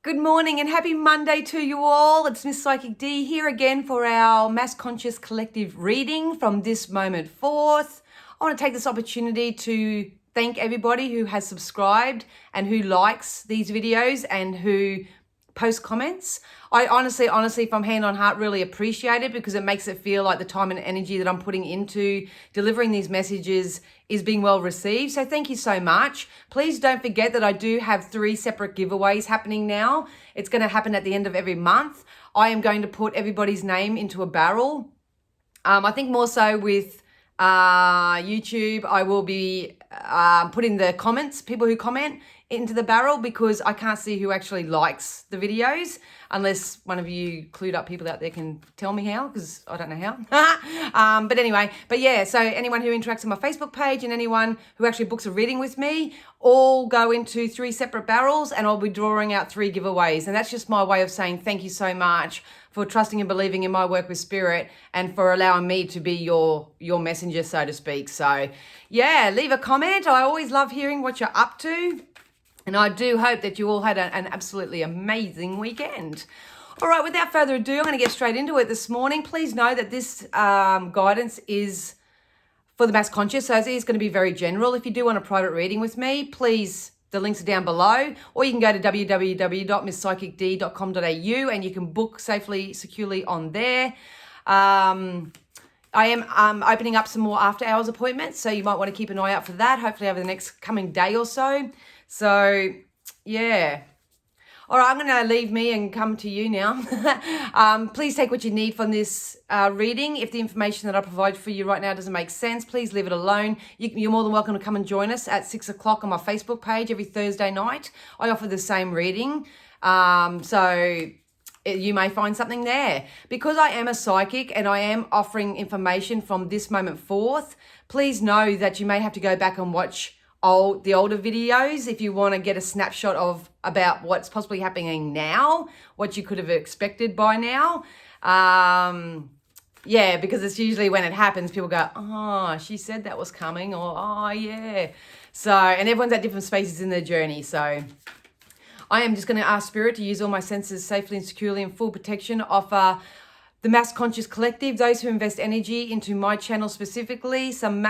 Good morning and happy Monday to you all. It's Miss Psychic D here again for our Mass Conscious Collective reading from this moment forth. I want to take this opportunity to thank everybody who has subscribed and who likes these videos and who post comments. I honestly, from hand on heart, really appreciate it because it makes it feel like the time and energy that I'm putting into delivering these messages is being well received. So thank you so much. Please don't forget that I do have 3 separate giveaways happening now. It's going to happen at the end of every month. I am going to put everybody's name into a barrel. I think more so with YouTube, I will be putting the comments, people who comment into the barrel because I can't see who actually likes the videos unless one of you clued up people out there can tell me how, because I don't know how. But anyway, so anyone who interacts on my Facebook page and anyone who actually books a reading with me all go into 3 separate barrels and I'll be drawing out 3 giveaways. And that's just my way of saying thank you so much for trusting and believing in my work with spirit and for allowing me to be your messenger, so to speak. So yeah, leave a comment. I always love hearing what you're up to. And I do hope that you all had an absolutely amazing weekend. All right, without further ado, I'm going to get straight into it this morning. Please know that this guidance is for the mass conscious, so it is going to be very general. If you do want a private reading with me, please, the links are down below, or you can go to www.misspsychicd.com.au and you can book safely, securely on there. I am opening up some more after hours appointments, so you might want to keep an eye out for that, hopefully over the next coming day or so. So, yeah. All right, I'm going to leave me and come to you now. Please take what you need from this reading. If the information that I provide for you right now doesn't make sense, please leave it alone. You're more than welcome to come and join us at 6 o'clock on my Facebook page every Thursday night. I offer the same reading. You may find something there. Because I am a psychic and I am offering information from this moment forth, please know that you may have to go back and watch the older videos if you want to get a snapshot of about what's possibly happening now, what you could have expected by now. Because it's usually when it happens, people go, oh, she said that was coming, or oh, yeah. So, and everyone's at different spaces in their journey. So I am just going to ask Spirit to use all my senses safely and securely in full protection, offer the Mass Conscious Collective, those who invest energy into my channel specifically, some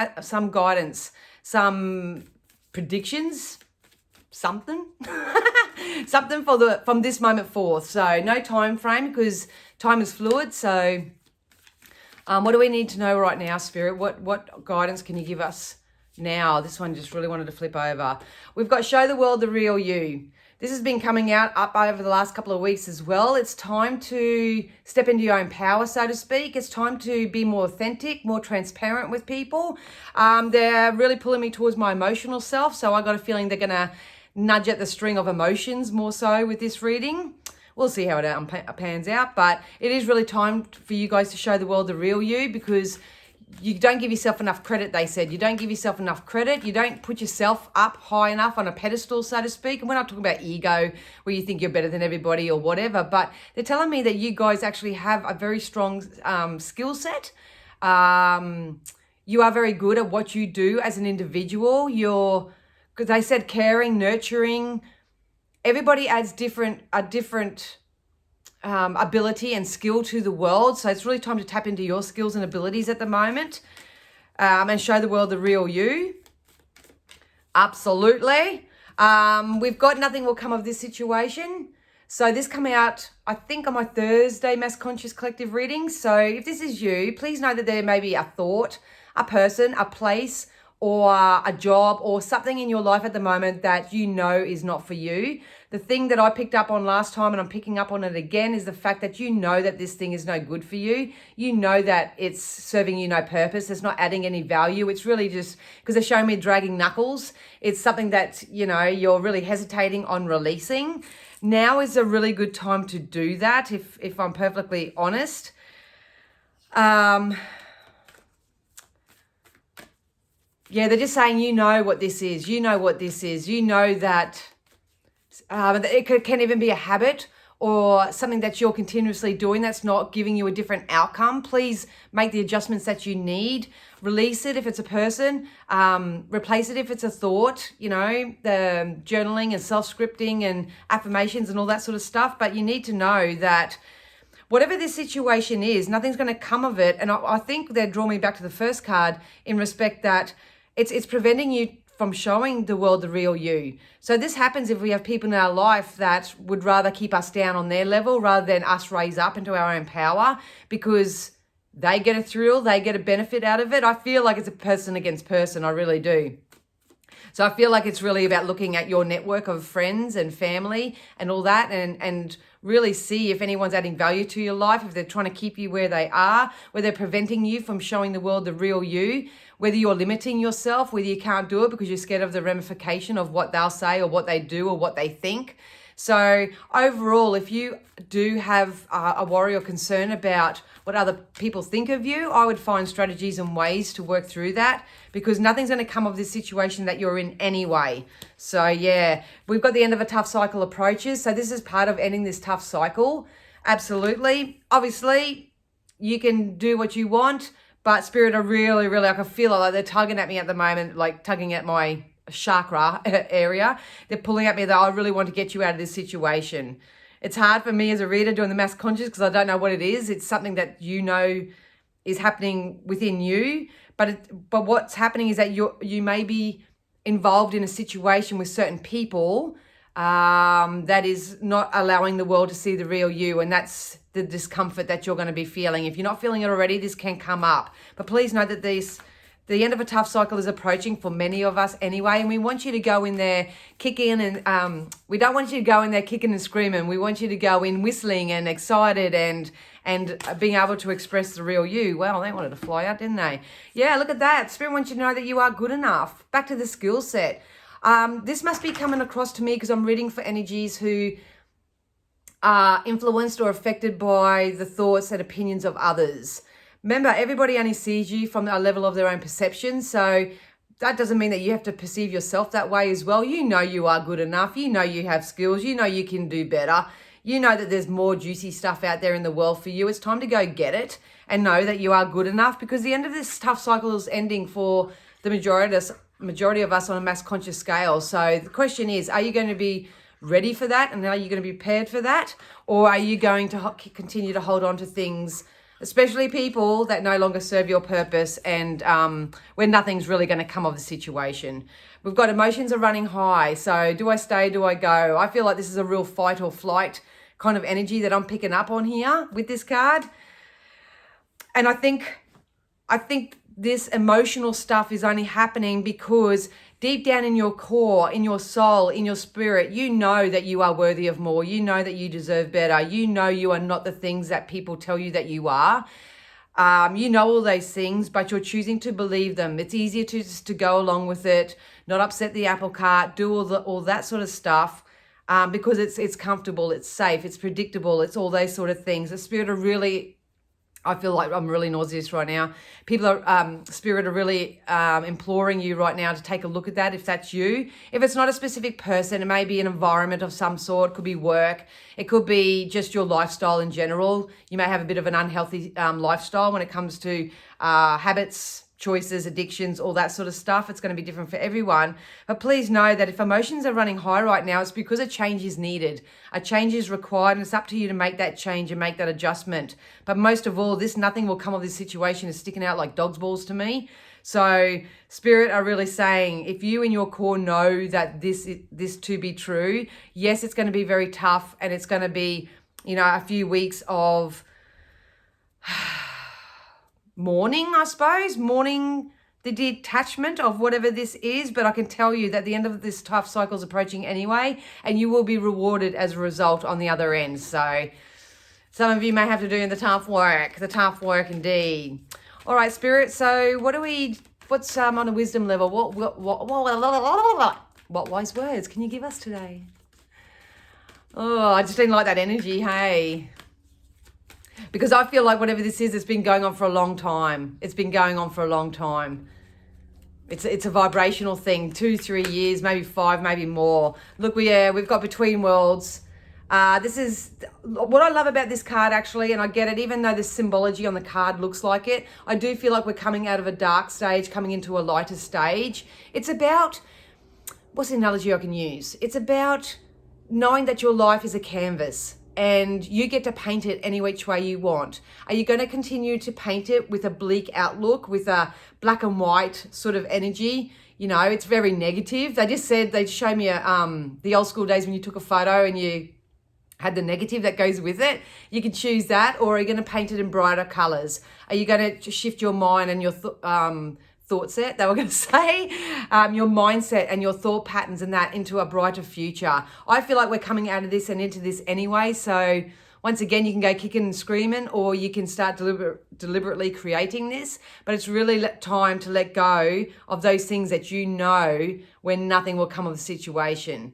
guidance, some predictions, something from this moment forth. So no time frame because time is fluid. So what do we need to know right now, Spirit? What guidance can you give us now? This one just really wanted to flip over. We've got Show the World the Real You. This has been coming up over the last couple of weeks as well. It's time to step into your own power, so to speak. It's time to be more authentic, more transparent with people. They're really pulling me towards my emotional self, so I got a feeling they're going to nudge at the string of emotions more so with this reading. We'll see how it pans out, but it is really time for you guys to show the world the real you because you don't give yourself enough credit, they said. You don't give yourself enough credit. You don't put yourself up high enough on a pedestal, so to speak. And we're not talking about ego where you think you're better than everybody or whatever, but they're telling me that you guys actually have a very strong skill set. You are very good at what you do as an individual. Because they said caring, nurturing. Everybody adds a different ability and skill to the world. So it's really time to tap into your skills and abilities at the moment and show the world the real you. Absolutely. We've got nothing will come of this situation. So this come out, I think, on my Thursday Mass Conscious Collective reading. So if this is you, please know that there may be a thought, a person, a place, or a job or something in your life at the moment that you know is not for you. The thing that I picked up on last time and I'm picking up on it again is the fact that you know that this thing is no good for you. You know that it's serving you no purpose. It's not adding any value. It's really just because they're showing me dragging knuckles. It's something that, you're really hesitating on releasing. Now is a really good time to do that if I'm perfectly honest. Yeah, they're just saying, you know what this is. You know what this is. You know that it can even be a habit or something that you're continuously doing that's not giving you a different outcome, please make the adjustments that you need. Release it if it's a person, replace it if it's a thought, the journaling and self-scripting and affirmations and all that sort of stuff. But you need to know that whatever this situation is, nothing's going to come of it. And I think they draw me back to the first card in respect that it's preventing you from showing the world the real you. So this happens if we have people in our life that would rather keep us down on their level rather than us raise up into our own power, because they get a thrill, they get a benefit out of it. I feel like it's a person against person, I really do. So I feel like it's really about looking at your network of friends and family and all that, and really see if anyone's adding value to your life, if they're trying to keep you where they are, whether they're preventing you from showing the world the real you, whether you're limiting yourself, whether you can't do it because you're scared of the ramification of what they'll say or what they do or what they think. So overall, if you do have a worry or concern about what other people think of you, I would find strategies and ways to work through that, because nothing's going to come of this situation that you're in anyway. So yeah, we've got the end of a tough cycle approaches. So this is part of ending this tough cycle. Absolutely. Obviously, you can do what you want, but Spirit are really, really, I can feel like they're tugging at me at the moment, like tugging at my chakra area. They're pulling at me that I really want to get you out of this situation. It's hard for me as a reader doing the mass conscious because I don't know what it is. It's something that is happening within you, but what's happening is that you may be involved in a situation with certain people that is not allowing the world to see the real you, and that's the discomfort that you're going to be feeling. If you're not feeling it already, this can come up. But please know that the end of a tough cycle is approaching for many of us anyway, and we want you to go in there kicking and we don't want you to go in there kicking and screaming. We want you to go in whistling and excited and being able to express the real you. Well, they wanted to fly out, didn't they? Yeah, look at that. Spirit wants you to know that you are good enough. Back to the skill set. This must be coming across to me because I'm reading for energies who are influenced or affected by the thoughts and opinions of others. Remember, everybody only sees you from a level of their own perception. So that doesn't mean that you have to perceive yourself that way as well. You know you are good enough. You know you have skills. You know you can do better. You know that there's more juicy stuff out there in the world for you. It's time to go get it and know that you are good enough, because the end of this tough cycle is ending for the majority of us on a mass conscious scale. So the question is, are you going to be ready for that? And are you going to be prepared for that? Or are you going to continue to hold on to things, especially people that no longer serve your purpose, and where nothing's really going to come of the situation? We've got emotions are running high. So do I stay? Do I go? I feel like this is a real fight or flight kind of energy that I'm picking up on here with this card. And I think this emotional stuff is only happening because deep down in your core, in your soul, in your spirit, you know that you are worthy of more. You know that you deserve better. You know you are not the things that people tell you that you are. You know all those things, but you're choosing to believe them. It's easier to just to go along with it, not upset the apple cart, do all that sort of stuff, because it's comfortable, it's safe, it's predictable, it's all those sort of things. The Spirit are really, I feel like I'm really nauseous right now. People are, Spirit are really imploring you right now to take a look at that if that's you. If it's not a specific person, it may be an environment of some sort. It could be work. It could be just your lifestyle in general. You may have a bit of an unhealthy lifestyle when it comes to habits, choices, addictions, all that sort of stuff. It's going to be different for everyone. But please know that if emotions are running high right now, it's because a change is needed. A change is required, and it's up to you to make that change and make that adjustment. But most of all, nothing will come of this situation is sticking out like dog's balls to me. So Spirit are really saying, if you in your core know that this to be true, yes, it's going to be very tough, and it's going to be, a few weeks of mourning the detachment of whatever this is. But I can tell you that the end of this tough cycle is approaching anyway, and you will be rewarded as a result on the other end. So some of you may have to do the tough work indeed. All right, Spirit. So what's on a wisdom level? What wise words can you give us today? Oh, I just didn't like that energy. Hey. Because I feel like whatever this is, it's been going on for a long time. It's been going on for a long time. It's a vibrational thing, 2-3 years, maybe 5, maybe more. Look, we've got between worlds. This is what I love about this card, actually, and I get it, even though the symbology on the card looks like it. I do feel like we're coming out of a dark stage, coming into a lighter stage. It's about, what's the analogy I can use? It's about knowing that your life is a canvas and you get to paint it any which way you want. Are you going to continue to paint it with a bleak outlook, with a black and white sort of energy? You know, it's very negative. They just showed me the old school days when you took a photo and you had the negative that goes with it. You can choose that, or are you going to paint it in brighter colors? Are you going to shift your mind and your thought set, they were going to say, your mindset and your thought patterns and that into a brighter future? I feel like we're coming out of this and into this anyway. So once again, you can go kicking and screaming, or you can start deliberately creating this. But it's really time to let go of those things that you know when nothing will come of the situation.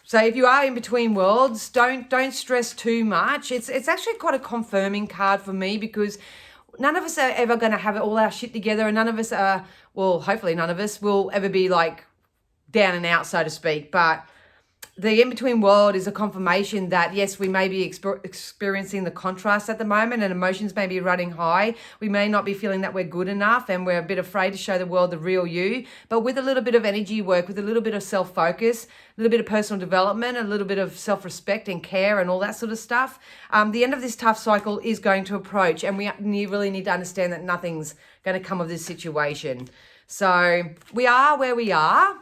So if you are in between worlds, don't stress too much. It's actually quite a confirming card for me, because none of us are ever going to have all our shit together, and none of us are, well, hopefully none of us will ever be like down and out, so to speak. But the in-between world is a confirmation that, yes, we may be experiencing the contrast at the moment, and emotions may be running high. We may not be feeling that we're good enough, and we're a bit afraid to show the world the real you. But with a little bit of energy work, with a little bit of self-focus, a little bit of personal development, a little bit of self-respect and care and all that sort of stuff, the end of this tough cycle is going to approach, and we really need to understand that nothing's going to come of this situation. So we are where we are.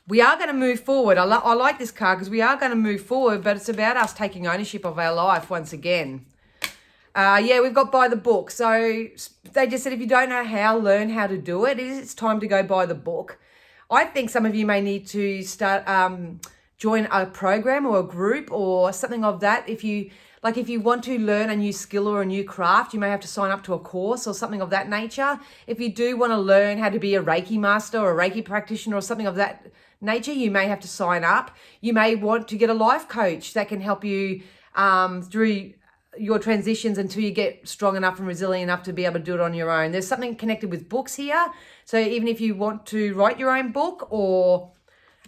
We are going to move forward. I like this card because we are going to move forward, but it's about us taking ownership of our life once again. Yeah, we've got by the book. So they just said, if you don't know how, learn how to do it. It's time to go by the book. I think some of you may need to start, join a program or a group or something of that. If you want to learn a new skill or a new craft, you may have to sign up to a course or something of that nature. If you do want to learn how to be a Reiki master or a Reiki practitioner or something of that nature, you may have to sign up. You may want to get a life coach that can help you through your transitions until you get strong enough and resilient enough to be able to do it on your own. There's something connected with books here. So even if you want to write your own book, or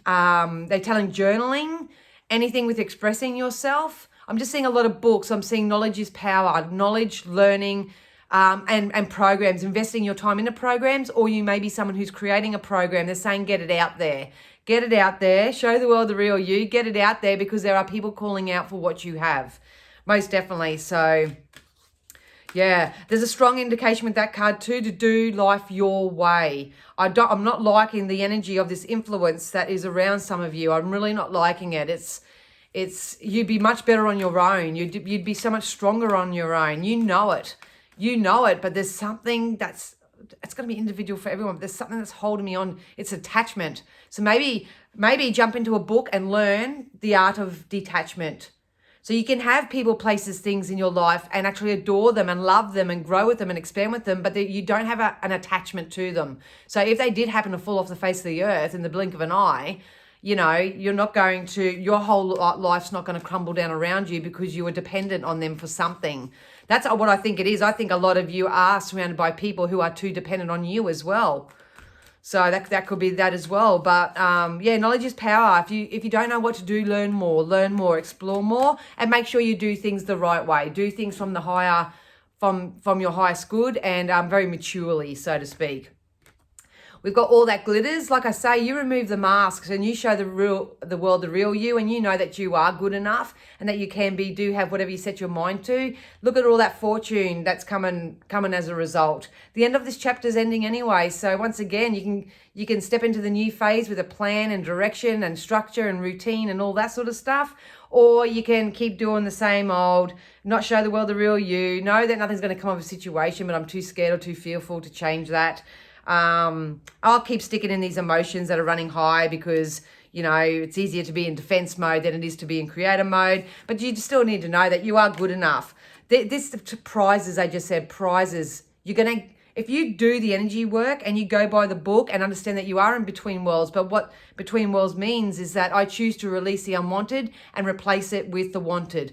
they're telling journaling, anything with expressing yourself. I'm just seeing a lot of books. I'm seeing knowledge is power, knowledge, learning, and programs, investing your time into programs. Or you may be someone who's creating a program. They're saying, get it out there. Get it out there. Show the world the real you. Get it out there, because there are people calling out for what you have. Most definitely. So yeah, there's a strong indication with that card too, to do life your way. I'm not liking the energy of this influence that is around some of you. I'm really not liking it. You'd be much better on your own. You'd be so much stronger on your own. You know it, but there's something it's going to be individual for everyone. But there's something that's holding me on. It's attachment. So maybe jump into a book and learn the art of detachment. So you can have people, places, things in your life and actually adore them and love them and grow with them and expand with them, but you don't have an attachment to them. So if they did happen to fall off the face of the earth in the blink of an eye, you know, your whole life's not going to crumble down around you because you were dependent on them for something. That's what I think it is. I think a lot of you are surrounded by people who are too dependent on you as well. So that could be that as well. But yeah, knowledge is power. If you don't know what to do, learn more, explore more, and make sure you do things the right way. Do things from the higher, from your highest good, and very maturely, so to speak. We've got all that glitters. Like I say, you remove the masks and you show the world the real you, and you know that you are good enough and that you do have whatever you set your mind to. Look at all that fortune that's coming as a result. The end of this chapter is ending anyway. So once again, you can step into the new phase with a plan and direction and structure and routine and all that sort of stuff. Or you can keep doing the same old, not show the world the real you, know that nothing's going to come of a situation, but I'm too scared or too fearful to change that. I'll keep sticking in these emotions that are running high because, you know, it's easier to be in defense mode than it is to be in creator mode. But you still need to know that you are good enough. This prizes, I just said, prizes. If you do the energy work and you go by the book and understand that you are in between worlds, but what between worlds means is that I choose to release the unwanted and replace it with the wanted.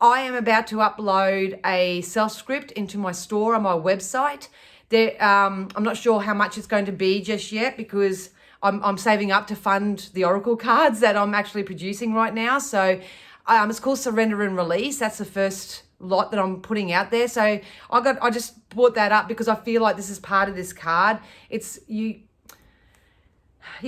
I am about to upload a self-script into my store on my website. I'm not sure how much it's going to be just yet because I'm saving up to fund the Oracle cards that I'm actually producing right now. So it's called Surrender and Release. That's the first lot that I'm putting out there. So I just brought that up because I feel like this is part of this card. It's you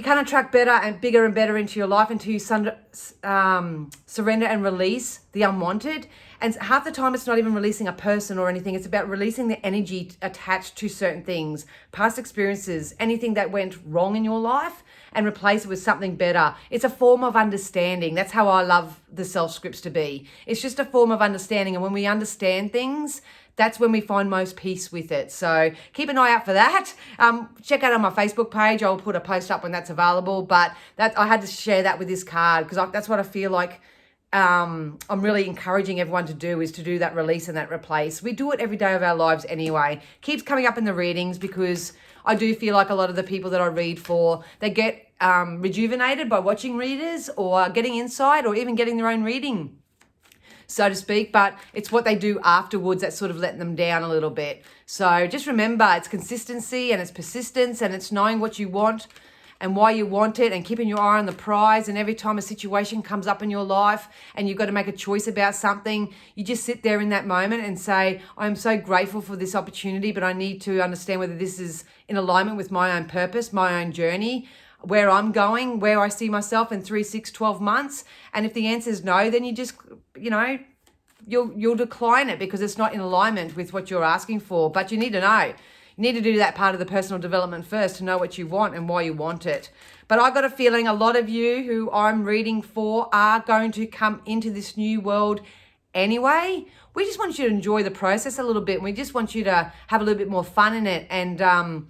can't attract better and bigger and better into your life until you surrender and release the unwanted. And half the time it's not even releasing a person or anything. It's about releasing the energy attached to certain things, past experiences, anything that went wrong in your life, and replace it with something better. It's a form of understanding. That's how I love the self scripts to be. It's just a form of understanding. And when we understand things, that's when we find most peace with it. So keep an eye out for that. Check out on my Facebook page. I'll put a post up when that's available. But I had to share that with this card because that's what I feel like I'm really encouraging everyone to do, is to do that release and that replace. We do it every day of our lives anyway. Keeps coming up in the readings because I do feel like a lot of the people that I read for, they get rejuvenated by watching readers or getting insight or even getting their own reading, so to speak, but it's what they do afterwards that's sort of letting them down a little bit. So just remember, it's consistency and it's persistence and it's knowing what you want and why you want it and keeping your eye on the prize. And every time a situation comes up in your life and you've got to make a choice about something, you just sit there in that moment and say, I'm so grateful for this opportunity, but I need to understand whether this is in alignment with my own purpose, my own journey, where I'm going, where I see myself in 3, 6, 12 months. And if the answer is no, then you just, you'll decline it because it's not in alignment with what you're asking for. But you need to know. You need to do that part of the personal development first to know what you want and why you want it. But I got a feeling a lot of you who I'm reading for are going to come into this new world anyway. We just want you to enjoy the process a little bit. We just want you to have a little bit more fun in it. And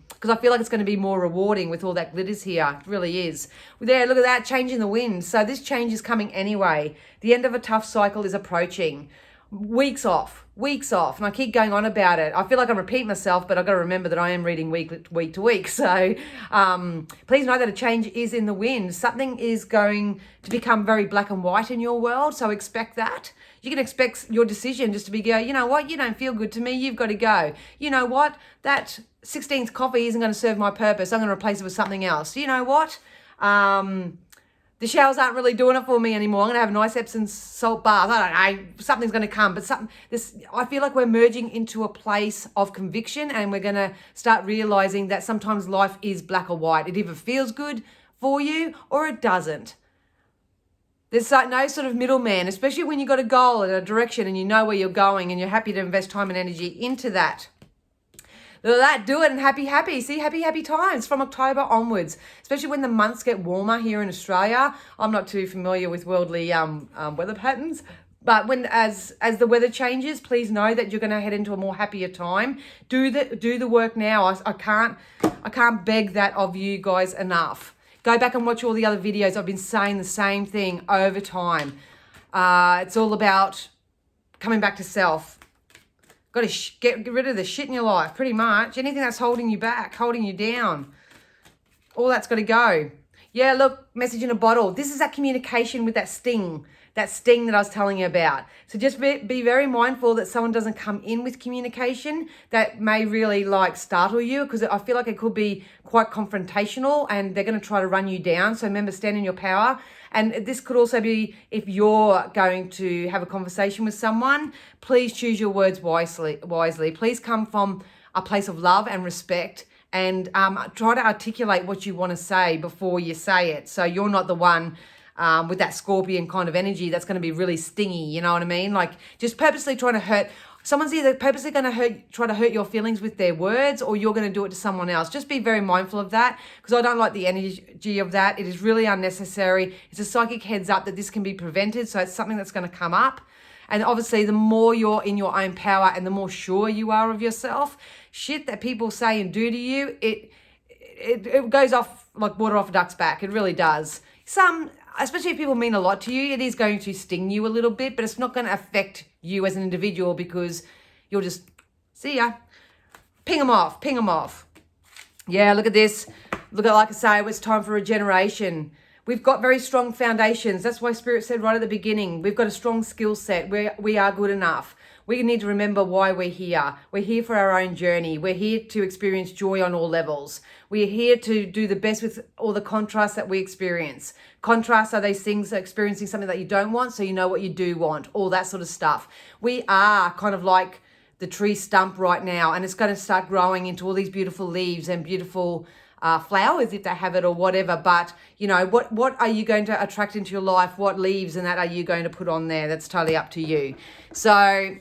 because I feel like it's going to be more rewarding with all that glitters here. It really is. There, look at that, change in the wind. So this change is coming anyway. The end of a tough cycle is approaching. Weeks off. And I keep going on about it. I feel like I'm repeating myself, but I've got to remember that I am reading week to week. So please know that a change is in the wind. Something is going to become very black and white in your world. So expect that. You can expect your decision just to be you know what, you don't feel good to me, you've got to go. You know what, that 16th coffee isn't going to serve my purpose. I'm going to replace it with something else. You know what? The showers aren't really doing it for me anymore. I'm going to have a nice Epsom salt bath. I don't know. Something's going to come. But I feel like we're merging into a place of conviction and we're going to start realizing that sometimes life is black or white. It either feels good for you or it doesn't. There's no sort of middleman, especially when you've got a goal and a direction and you know where you're going and you're happy to invest time and energy into that. Look at that, do it and happy. See, happy times from October onwards, especially when the months get warmer here in Australia. I'm not too familiar with worldly weather patterns, but as the weather changes, please know that you're going to head into a more happier time. Do the work now. I can't beg that of you guys enough. Go back and watch all the other videos. I've been saying the same thing over time. It's all about coming back to self. Got to get rid of the shit in your life, pretty much. Anything that's holding you back, holding you down. All that's got to go. Yeah, look, message in a bottle. This is that communication with that sting that I was telling you about. So just be very mindful that someone doesn't come in with communication that may really startle you, because I feel like it could be quite confrontational and they're going to try to run you down. So remember, stand in your power. And this could also be if you're going to have a conversation with someone, please choose your words wisely. Please come from a place of love and respect, and try to articulate what you want to say before you say it. So you're not the one with that scorpion kind of energy that's going to be really stingy, you know what I mean? Like just purposely trying to hurt. Someone's either purposely going to try to hurt your feelings with their words, or you're going to do it to someone else. Just be very mindful of that, because I don't like the energy of that. It is really unnecessary. It's a psychic heads up that this can be prevented. So it's something that's going to come up. And obviously, the more you're in your own power and the more sure you are of yourself, shit that people say and do to you, it goes off like water off a duck's back. It really does. Especially if people mean a lot to you, it is going to sting you a little bit, but it's not going to affect you as an individual, because you'll just, see ya, ping them off. Yeah, look at this. Look at, like I say, it's time for regeneration. We've got very strong foundations. That's why Spirit said right at the beginning, we've got a strong skill set. We are good enough. We need to remember why we're here. We're here for our own journey. We're here to experience joy on all levels. We're here to do the best with all the contrasts that we experience. Contrasts are these things, experiencing something that you don't want, so you know what you do want, all that sort of stuff. We are kind of like the tree stump right now, and it's going to start growing into all these beautiful leaves and beautiful flowers if they have it or whatever. But you know, what are you going to attract into your life? What leaves and that are you going to put on there? That's totally up to you. So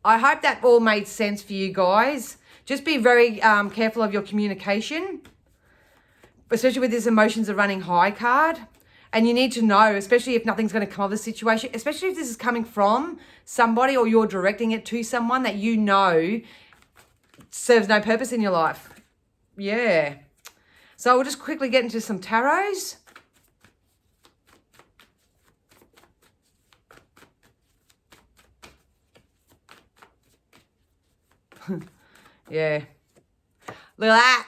I hope that all made sense for you guys. Just be very careful of your communication, especially with this emotions are running high card. And you need to know, especially if nothing's going to come of the situation, especially if this is coming from somebody or you're directing it to someone that you know serves no purpose in your life. Yeah. So we'll just quickly get into some tarots. Yeah. Look at that.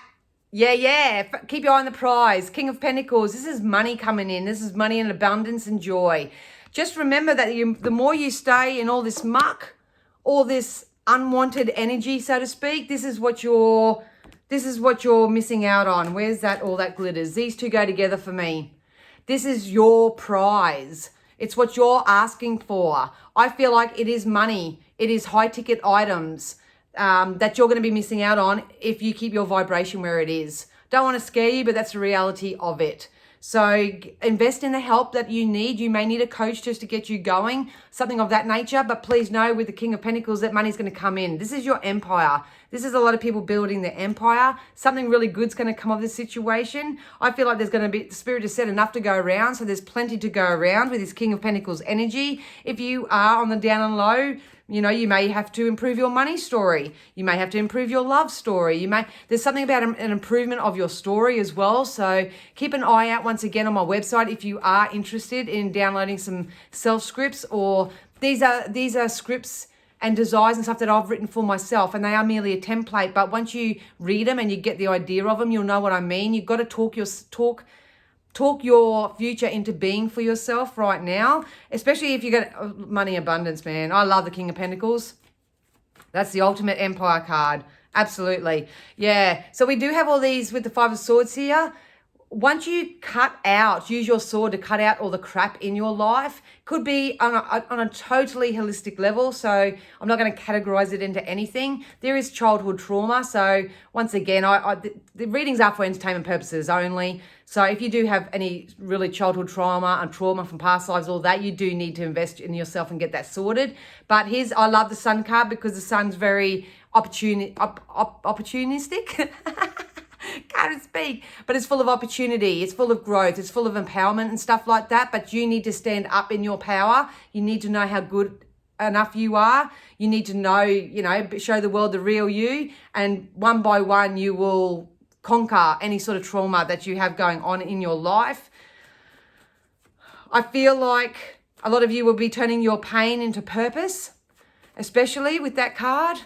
Yeah. Keep your eye on the prize. King of Pentacles. This is money coming in. This is money in abundance and joy. Just remember that the more you stay in all this muck, all this unwanted energy, so to speak, this is what you're missing out on. Where's that? All that glitters. These two go together for me. This is your prize. It's what you're asking for. I feel like it is money. It is high ticket items that you're going to be missing out on if you keep your vibration where it is. Don't want to scare you, but that's the reality of it. So invest in the help that you need. You may need a coach just to get you going, something of that nature. But please know with the King of Pentacles that money's going to come in. This is your empire. This is a lot of people building their empire. Something really good's going to come of this situation. I feel like there's going to be, the spirit has said enough to go around. So there's plenty to go around with this King of Pentacles energy. If you are on the down and low, you know, you may have to improve your money story. You may have to improve your love story. There's something about an improvement of your story as well. So keep an eye out once again on my website if you are interested in downloading some self scripts, or these are scripts and desires and stuff that I've written for myself, and they are merely a template. But once you read them and you get the idea of them, you'll know what I mean. You've got to talk your future into being for yourself right now, especially if you got money abundance, man. I love the King of Pentacles. That's the ultimate empire card. Absolutely. Yeah. So we do have all these with the Five of Swords here. Once you use your sword to cut out all the crap in your life, could be on a totally holistic level. So I'm not going to categorize it into anything. There is childhood trauma. So once again, the readings are for entertainment purposes only. So if you do have any really childhood trauma and trauma from past lives, all that, you do need to invest in yourself and get that sorted. But I love the Sun card because the Sun's very opportunistic. Can't speak, but it's full of opportunity. It's full of growth. It's full of empowerment and stuff like that. But you need to stand up in your power. You need to know how good enough you are. You need to know, show the world the real you. And one by one, you will conquer any sort of trauma that you have going on in your life. I feel like a lot of you will be turning your pain into purpose, especially with that card.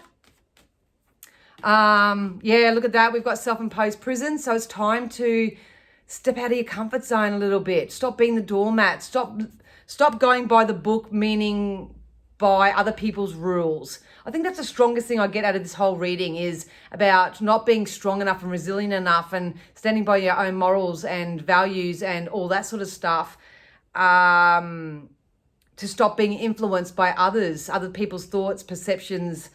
Yeah, look at that. We've got self-imposed prison. So it's time to step out of your comfort zone a little bit. Stop being the doormat. Stop going by the book, meaning by other people's rules. I think that's the strongest thing I get out of this whole reading, is about not being strong enough and resilient enough and standing by your own morals and values and all that sort of stuff. To stop being influenced by other people's thoughts, perceptions,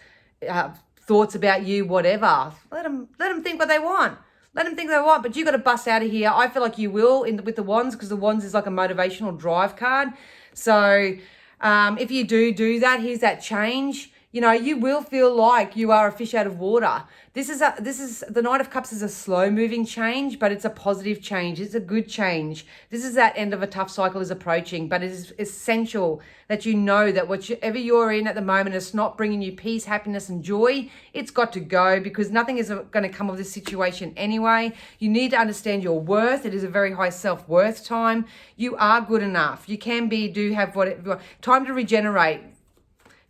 thoughts about you, whatever. Let them think what they want. Let them think what they want, but you got to bust out of here. I feel like you will with the Wands, because the Wands is like a motivational drive card. So if you do that, here's that change. You will feel like you are a fish out of water. This is the Knight of Cups is a slow moving change, but it's a positive change. It's a good change. This is that end of a tough cycle is approaching, but it is essential that you know that whatever you're in at the moment is not bringing you peace, happiness, and joy. It's got to go, because nothing is going to come of this situation anyway. You need to understand your worth. It is a very high self-worth time. You are good enough. You can have whatever. Time to regenerate.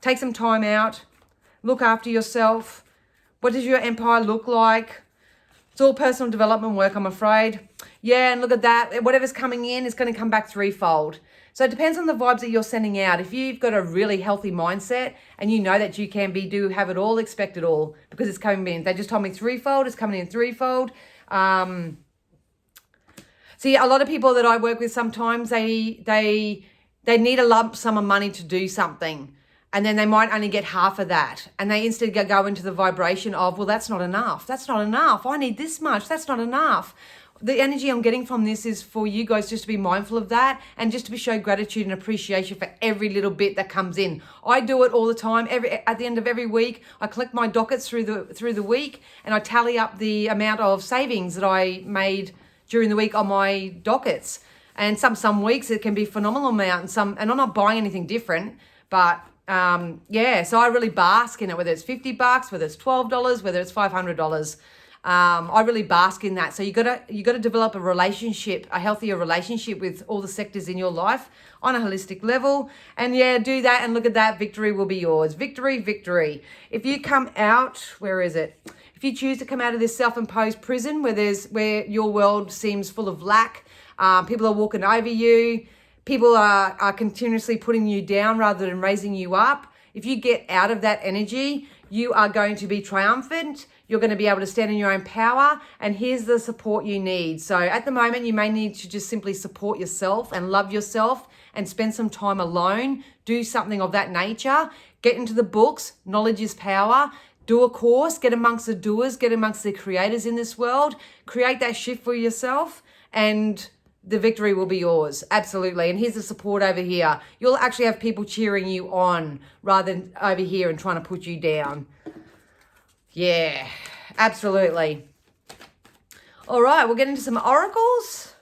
Take some time out. Look after yourself. What does your empire look like? It's all personal development work, I'm afraid. Yeah, and look at that. Whatever's coming in is going to come back threefold. So it depends on the vibes that you're sending out. If you've got a really healthy mindset and you know that you can have it all, expect it all, because it's coming in. They just told me threefold. It's coming in threefold. See, a lot of people that I work with, sometimes they need a lump sum of money to do something. And then they might only get half of that. And they instead go into the vibration of, well, that's not enough. That's not enough. I need this much. That's not enough. The energy I'm getting from this is for you guys just to be mindful of that and just to show gratitude and appreciation for every little bit that comes in. I do it all the time. At the end of every week, I collect my dockets through the week and I tally up the amount of savings that I made during the week on my dockets. And some weeks it can be a phenomenal amount, and I'm not buying anything different, but so I really bask in it, whether it's $50, whether it's $12, whether it's $500. I really bask in that. So you gotta develop a healthier relationship with all the sectors in your life on a holistic level. And do that and look at that. Victory will be yours. Victory, victory. If you come out, where is it? If you choose to come out of this self-imposed prison where your world seems full of lack, people are walking over you, people are continuously putting you down rather than raising you up. If you get out of that energy, you are going to be triumphant. You're going to be able to stand in your own power. And here's the support you need. So at the moment, you may need to just simply support yourself and love yourself and spend some time alone. Do something of that nature. Get into the books. Knowledge is power. Do a course. Get amongst the doers. Get amongst the creators in this world. Create that shift for yourself, and the victory will be yours. Absolutely. And here's the support over here. You'll actually have people cheering you on rather than over here and trying to put you down. Yeah, absolutely. All right, we'll get into some oracles.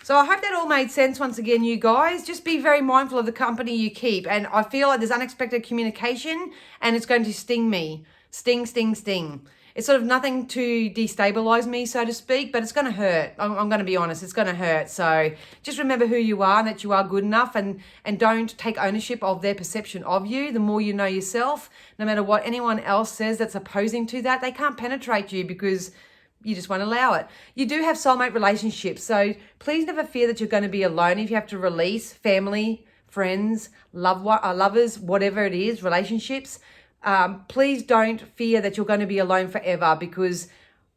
So I hope that all made sense once again, you guys. Just be very mindful of the company you keep. And I feel like there's unexpected communication and it's going to sting me. Sting, sting, sting. It's sort of nothing to destabilize me, so to speak, but it's going to hurt. I'm going to be honest, it's going to hurt. So just remember who you are and that you are good enough, and don't take ownership of their perception of you. The more you know yourself, no matter what anyone else says that's opposing to that, they can't penetrate you because you just won't allow it. You do have soulmate relationships, so please never fear that you're going to be alone if you have to release family, friends, lovers, whatever it is, relationships. Please don't fear that you're going to be alone forever, because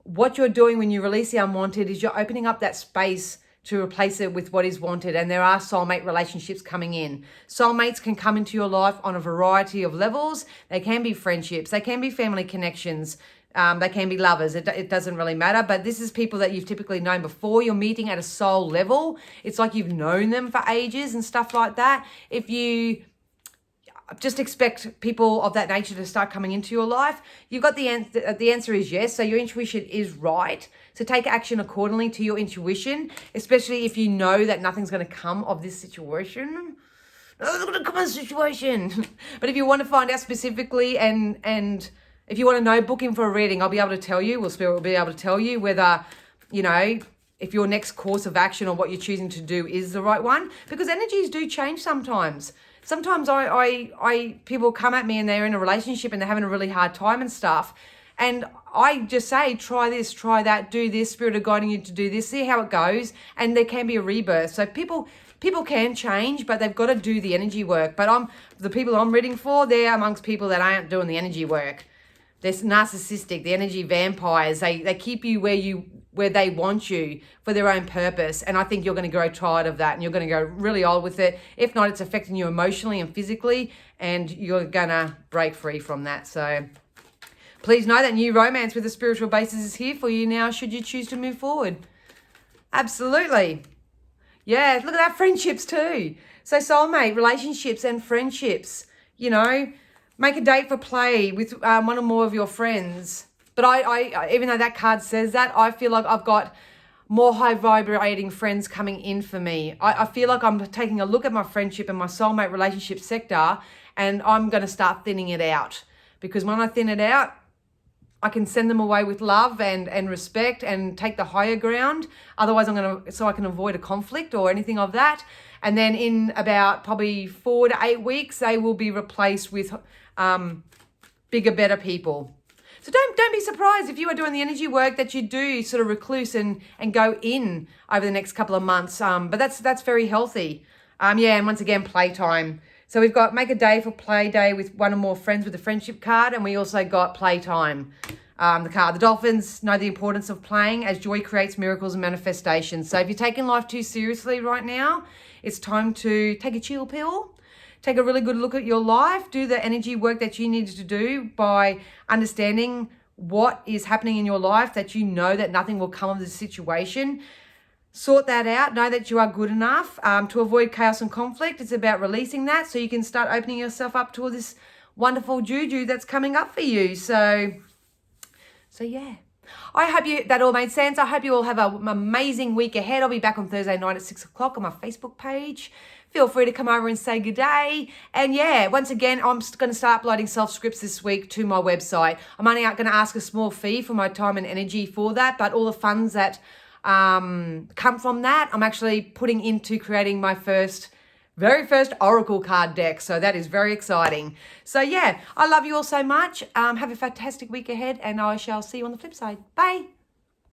what you're doing when you release the unwanted is you're opening up that space to replace it with what is wanted. And there are soulmate relationships coming in. Soulmates can come into your life on a variety of levels. They can be friendships. They can be family connections. They can be lovers. It doesn't really matter. But this is people that you've typically known before. You're meeting at a soul level. It's like you've known them for ages and stuff like that. If you just expect people of that nature to start coming into your life, you've got the answer is yes. So your intuition is right. So take action accordingly to your intuition, especially if you know that nothing's going to come of this situation. Nothing's going to come of this situation. But if you want to find out specifically and if you want to know, book in for a reading. I'll be able to tell you, Spirit will be able to tell you whether, if your next course of action or what you're choosing to do is the right one, because energies do change sometimes. Sometimes people come at me and they're in a relationship and they're having a really hard time and stuff. And I just say, try this, try that, do this, Spirit are guiding you to do this, see how it goes. And there can be a rebirth. So people can change, but they've got to do the energy work. But the people I'm reading for, they're amongst people that aren't doing the energy work. They're narcissistic, the energy vampires. They keep you where they want you for their own purpose. And I think you're going to grow tired of that and you're going to go really old with it. If not, it's affecting you emotionally and physically, and you're going to break free from that. So please know that new romance with a spiritual basis is here for you now, should you choose to move forward. Absolutely. Yeah, look at that, friendships too. So soulmate, relationships and friendships, make a date for play with one or more of your friends. But I even though that card says that, I feel like I've got more high vibrating friends coming in for me. I feel like I'm taking a look at my friendship and my soulmate relationship sector, and I'm going to start thinning it out. Because when I thin it out, I can send them away with love and respect and take the higher ground. Otherwise, so I can avoid a conflict or anything of that. And then in about probably 4 to 8 weeks, they will be replaced with bigger, better people. So don't be surprised if you are doing the energy work that you do sort of recluse and go in over the next couple of months. But that's very healthy. Yeah, and once again, playtime. So we've got make a day for play day with one or more friends with the friendship card, and we also got playtime. The card. The dolphins know the importance of playing as joy creates miracles and manifestations. So if you're taking life too seriously right now, it's time to take a chill pill. Take a really good look at your life. Do the energy work that you need to do by understanding what is happening in your life, that you know that nothing will come of the situation. Sort that out. Know that you are good enough to avoid chaos and conflict. It's about releasing that so you can start opening yourself up to all this wonderful juju that's coming up for you. So yeah. I hope that all made sense. I hope you all have an amazing week ahead. I'll be back on Thursday night at 6 o'clock on my Facebook page. Feel free to come over and say good day. And yeah, once again, I'm going to start uploading self-scripts this week to my website. I'm only going to ask a small fee for my time and energy for that, but all the funds that come from that, I'm actually putting into creating my very first Oracle card deck. So that is very exciting. So yeah, I love you all so much. Have a fantastic week ahead, and I shall see you on the flip side. Bye.